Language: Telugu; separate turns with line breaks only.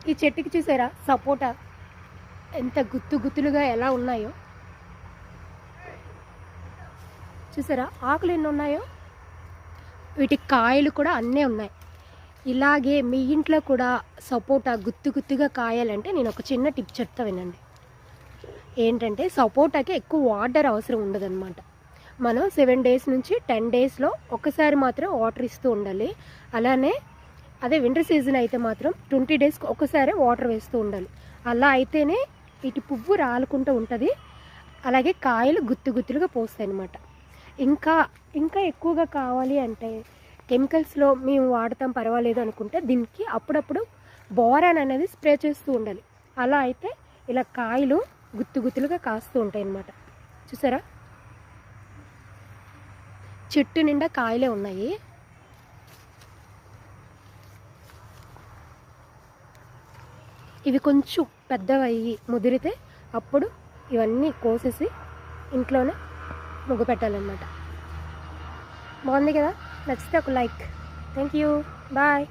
ఈ చెట్టుకి చూసారా సపోటా ఎంత గుత్తు గుత్తులుగా ఎలా ఉన్నాయో చూసారా, ఆకులు ఎన్ని ఉన్నాయో. వీటికి కాయలు కూడా అన్నీ ఉన్నాయి. ఇలాగే మీ ఇంట్లో కూడా సపోటా గుత్తు గుత్తుగా కాయాలంటే నేను ఒక చిన్న టిప్ చెప్తా వినండి. ఏంటంటే సపోటాకి ఎక్కువ వాటర్ అవసరం ఉండదన్నమాట. మనం 7 డేస్ నుంచి 10 డేస్లో ఒకసారి మాత్రం వాటర్ ఇస్తూ ఉండాలి. అలానే అదే వింటర్ సీజన్ అయితే మాత్రం 20 డేస్కి ఒకసారి వాటర్ వేస్తూ ఉండాలి. అలా అయితేనే ఇటు పువ్వు రాలుకుంటూ ఉంటుంది, అలాగే కాయలు గుత్తు గుత్తులుగా పోస్తాయి అన్నమాట. ఇంకా ఇంకా ఎక్కువగా కావాలి అంటే కెమికల్స్లో మేము వాడతాం పర్వాలేదు అనుకుంటే దీనికి అప్పుడప్పుడు బోరాన్ అనేది స్ప్రే చేస్తూ ఉండాలి. అలా అయితే ఇలా కాయలు గుత్తు గుత్తులుగా కాస్తూ ఉంటాయి అన్నమాట. చూసారా, చెట్టు నిండా కాయలే ఉన్నాయి. ఇవి కొంచెం పెద్దవయ్యి ముదిరితే అప్పుడు ఇవన్నీ కోసేసి ఇంట్లోనే ముగ్గు పెట్టాలన్నమాట. బాగుంది కదా, నచ్చితే ఒక లైక్. Thank you, bye.